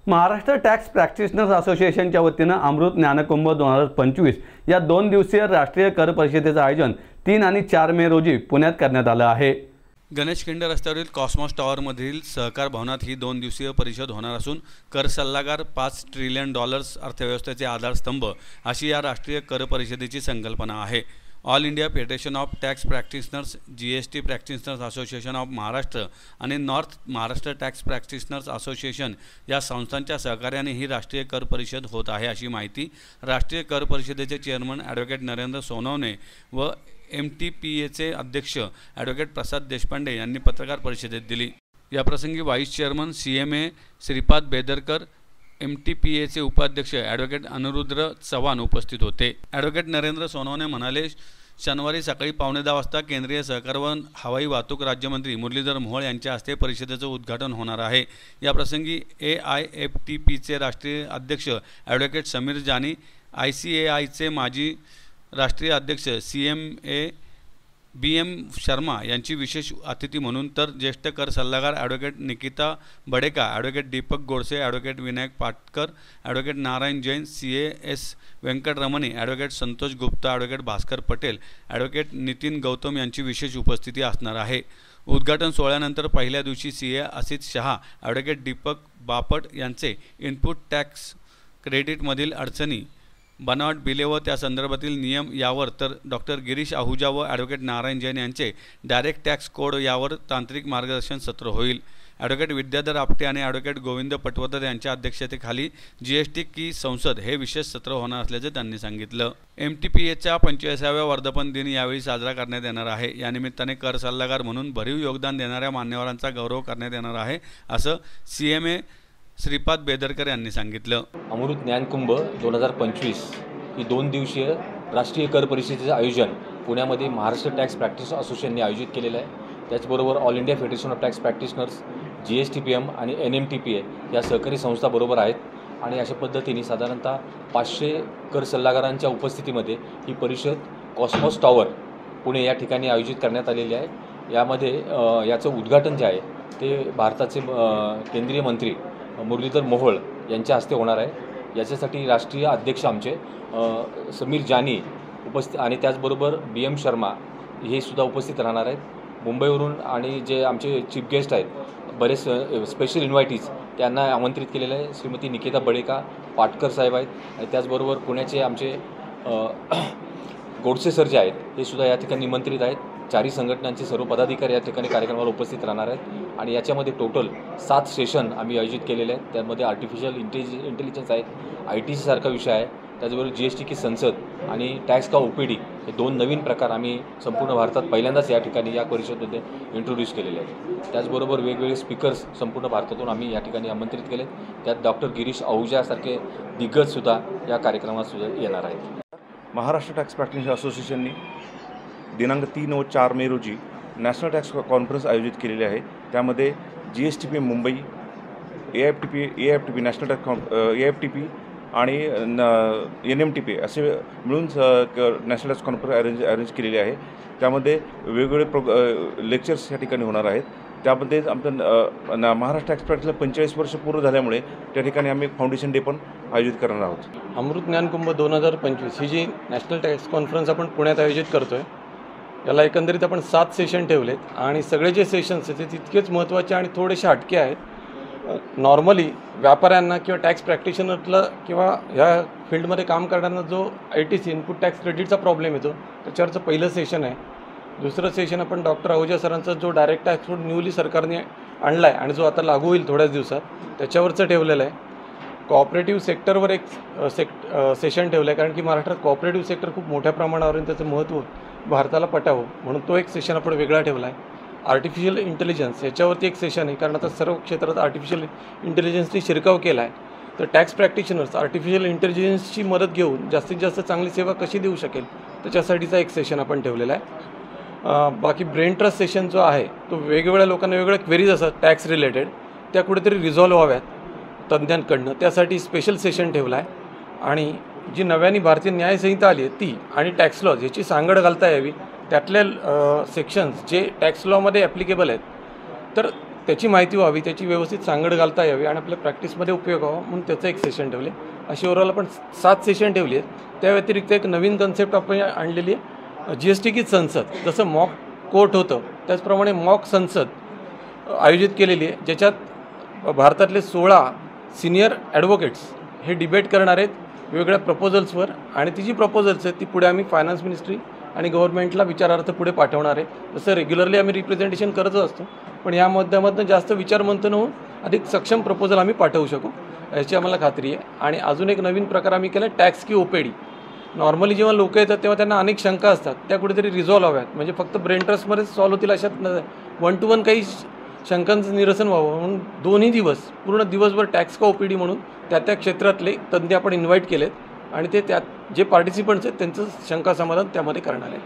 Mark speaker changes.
Speaker 1: Maharashtra tax practitioners असोसिएशनच्या वतीनं अमृत ज्ञानकुंभ 2025 या 2 दिवसीय राष्ट्रीय कर परिषदेचं आयोजन 3 आणि 4 मे रोजी पुण्यात करण्यात आलं आहे।
Speaker 2: गणेश खिंड रस्त्यावरील कॉस्मॉस टॉवरमधील सहकार भवनात ही 2 दिवसीय परिषद होणार असून कर सल्लागार $5 ट्रिलियन अर्थव्यवस्थेचे आधारस्तंभ अशी या राष्ट्रीय कर परिषदेची संकल्पना आहे। All India Federation of tax practitioners, GST practitioners association of Maharashtra आणि north Maharashtra tax practitioners association या संस्थांच्या सहकार्याने ही राष्ट्रीय कर परिषद होत आहे, अशी माहिती राष्ट्रीय कर परिषदेचे चेअरमन ॲडव्होकेट नरेंद्र सोनवणे व MTPAचे अध्यक्ष ॲडव्होकेट प्रसाद देशपांडे यांनी पत्रकार परिषदेत दिली। याप्रसंगी व्हाईस चेअरमन CMA श्रीपाद बेदरकर, MTPAचे उपाध्यक्ष ॲडव्होकेट अनुरुद्र चव्हाण उपस्थित होते। ॲडव्होकेट नरेंद्र सोनवणे म्हणाले, शनिवारी सकाळी 9:15 वाजता केंद्रीय सहकार व हवाई वाहतूक राज्यमंत्री मुरलीधर मोहोळ यांच्या हस्ते परिषदेचं उद्घाटन होणार आहे। याप्रसंगी AIFTPचे राष्ट्रीय अध्यक्ष ॲडव्होकेट समीर जानी, ICAIचे माजी राष्ट्रीय अध्यक्ष CMA BM शर्मा यांची विशेष अतिथी म्हणून, तर ज्येष्ठ कर सल्लागार advocate Nikita Badeka, advocate Deepak Godse, advocate Vinayak Patkar, advocate Narayan Jain, CAS Venkataramani, advocate Santosh Gupta, advocate Bhaskar Patel, advocate Nitin Gautam यांची विशेष उपस्थिती असणार आहे। उद्घाटन सोहळ्यानंतर पहिल्या दिवशी CA असित शहा, ॲडव्होकेट दीपक बापट यांचे इनपुट टॅक्स क्रेडिटमधील अडचणी, बनावट बिले व त्या संदर्भातील नियम यावर, तर डॉक्टर गिरीश आहुजा व ॲडव्होकेट नारायण जैन यांचे डायरेक्ट टॅक्स कोड यावर तांत्रिक मार्गदर्शन सत्र होईल। ॲडव्होकेट विद्याधर आपटे आणि ॲडव्होकेट गोविंद पटवर्धन यांच्या अध्यक्षतेखाली GST की संसद हे विशेष सत्र होणार असल्याचे त्यांनी सांगितलं। MTPAच्या 45व्या वर्धापन दिन यावेळी साजरा करण्यात येणार आहे। या निमित्ताने कर सल्लागार म्हणून भरीव योगदान देणाऱ्या मान्यवरांचा गौरव करण्यात येणार आहे, असं CMA श्रीपाद बेदरकर यांनी सांगितलं।
Speaker 3: अमृत ज्ञानकुंभ 2025 ही 2 दिवसीय राष्ट्रीय कर परिषदेचे आयोजन पुण्यामध्ये महाराष्ट्र टॅक्स प्रॅक्टिस असोसिएशनने आयोजित केलेलं आहे। त्याचबरोबर all India Federation of tax practitioners, GSTPM आणि NMTPA या सहकारी संस्था बरोबर आहेत आणि अशा पद्धतीने साधारणतः 500 कर सल्लागारांच्या उपस्थितीमध्ये ही परिषद कॉस्मॉस टॉवर पुणे या ठिकाणी आयोजित करण्यात आलेली आहे। यामध्ये याचं उद्घाटन जे आहे ते भारताचे केंद्रीय मंत्री मुरलीधर मोहोळ यांच्या हस्ते होणार आहे। याच्यासाठी राष्ट्रीय अध्यक्ष आमचे समीर जानी उपस्थित आणि त्याचबरोबर BM शर्मा हे सुद्धा उपस्थित राहणार आहेत मुंबईवरून, आणि जे आमचे चीफ गेस्ट आहेत बरेच स्पेशल इन्व्हायटीज त्यांना आमंत्रित केलेलं आहे। श्रीमती निकिता बडेका पाटकर साहेब आहेत आणि त्याचबरोबर पुण्याचे आमचे गोडसे सर जे आहेत हे सुद्धा या ठिकाणी निमंत्रित आहेत। 4ही संघटनांचे सर्व पदाधिकारी या ठिकाणी कार्यक्रमाला उपस्थित राहणार आहेत आणि याच्यामध्ये टोटल 7 सेशन आम्ही आयोजित केलेले आहेत। त्यामध्ये आर्टिफिशियल इंटेलिजन्स आहे, ITC सारखा विषय आहे, त्याचबरोबर GST की संसद आणि टॅक्स का OPD हे 2 नवीन प्रकार आम्ही संपूर्ण भारतात पहिल्यांदाच या ठिकाणी या परिषदेमध्ये इंट्रोड्यूस केलेले आहेत। त्याचबरोबर वेगवेगळे स्पीकर्स संपूर्ण भारतातून आम्ही या ठिकाणी आमंत्रित केले। त्यात डॉक्टर गिरीश आहुजासारखे दिग्गजसुद्धा या कार्यक्रमात सुद्धा येणार आहेत।
Speaker 4: महाराष्ट्र टॅक्स प्रॅक्टिशनर्स असोसिएशननी दिनांक 3 व 4 मे रोजी नॅशनल टॅक्स कॉन्फरन्स आयोजित केलेली आहे। त्यामध्ये GSTPM Mumbai, AIFTP national tax AIFTP आणि NMTPA असे मिळून नॅशनल टॅक्स कॉन्फरन्स अरेंज केलेली आहे। त्यामध्ये वेगवेगळे लेक्चर्स या ठिकाणी होणार आहेत। त्यामध्ये आमचं महाराष्ट्र टॅक्स प्रॅक्टिसला 45 वर्ष पूर्ण झाल्यामुळे त्या ठिकाणी आम्ही फाउंडेशन डे पण आयोजित करणार आहोत।
Speaker 5: अमृत ज्ञानकुंभ 2025 ही जी नॅशनल टॅक्स कॉन्फरन्स आपण पुण्यात आयोजित करतो आहे, याला एकंदरीत आपण 7 सेशन ठेवलेत आणि सगळे जे सेशन्स आहेत ते तितकेच महत्त्वाचे आणि थोडेसे हटके आहेत। नॉर्मली व्यापाऱ्यांना किंवा टॅक्स प्रॅक्टिशनरला किंवा ह्या फील्डमध्ये काम करणाऱ्यांना जो ITC इनपुट टॅक्स क्रेडिटचा प्रॉब्लेम येतो त्याच्यावरचं पहिलं सेशन आहे। दुसरं सेशन आपण डॉक्टर आहुजा सरांचा जो डायरेक्ट टॅक्स कोड न्यूली सरकारने आणला आहे आणि जो आता लागू होईल थोड्याच दिवसात त्याच्यावरचं ठेवलेलं आहे। कॉपरेटिव्ह सेक्टरवर एक सेशन ठेवलं आहे, कारण की महाराष्ट्रात कॉपरेटिव्ह सेक्टर खूप मोठ्या प्रमाणावर त्याचं महत्त्व भारताला पटावं म्हणून तो एक सेशन आपण वेगळा ठेवला आहे। आर्टिफिशियल इंटेलिजन्स याच्यावरती एक सेशन आहे, कारण आता सर्व क्षेत्रात आर्टिफिशियल इंटेलिजन्सनी शिरकाव केला आहे, तर टॅक्स प्रॅक्टिशनर्स आर्टिफिशियल इंटेलिजन्सची मदत घेऊन जास्तीत जास्त चांगली सेवा कशी देऊ शकेल त्याच्यासाठीचा एक सेशन आपण ठेवलेला आहे। बाकी ब्रेन ट्रस्ट सेशन जो आहे तो वेगवेगळ्या लोकांना वेगवेगळ्या क्वेरीज असतात टॅक्स रिलेटेड, त्या कुठेतरी रिझॉल्व्ह व्हाव्यात तज्ज्ञांकडनं, त्यासाठी स्पेशल सेशन ठेवला आहे। आणि जी नव्याने भारतीय न्यायसंहिता आली आहे ती आणि टॅक्स लॉज याची सांगड घालता यावी, त्यातले सेक्शन्स जे टॅक्स लॉमध्ये ॲप्लिकेबल आहेत तर त्याची माहिती व्हावी, त्याची व्यवस्थित सांगड घालता यावी आणि आपल्या प्रॅक्टिसमध्ये उपयोग व्हावा म्हणून त्याचं एक सेशन ठेवले. अशी ओव्हरऑल आपण 7 सेशन ठेवली आहेत. त्या व्यतिरिक्त एक नवीन कन्सेप्ट आपण आणलेली आहे, GST की संसद. जसं मॉक कोर्ट होतं त्याचप्रमाणे मॉक संसद आयोजित केलेली आहे, ज्याच्यात भारतातले 16 सिनियर ॲडव्होकेट्स हे डिबेट करणार आहेत वेगवेगळ्या प्रपोजल्सवर आणि ती जी प्रपोजल्स आहेत ती पुढे आम्ही फायनान्स मिनिस्ट्री आणि गव्हर्नमेंटला विचारार्थ पुढे पाठवणार आहे. जसं रेग्युलरली आम्ही रिप्रेझेंटेशन करतच असतो, पण या माध्यमातून जास्त विचारमंथन होऊन अधिक सक्षम प्रपोजल आम्ही पाठवू शकू याची आम्हाला खात्री आहे. आणि अजून एक नवीन प्रकार आम्ही केला, टॅक्स की OPD. नॉर्मली जेव्हा लोक येतात तेव्हा त्यांना अनेक शंका असतात, त्या कुठेतरी रिझॉल्व्ह हव्यात, म्हणजे फक्त ब्रेन ट्रस्टमध्येच सॉल्व्ह होतील अशात 1-to-1 काही शंकांचं निरसन व्हावं म्हणून 2 दिवस पूर्ण दिवसभर टॅक्स का OPD म्हणून त्या क्षेत्रातले तज्ज्ञ आपण इन्व्हाइट केलेत आणि ते त्यात जे पार्टिसिपंट्स आहेत त्यांचं शंका समाधान त्यामध्ये करणार आहे.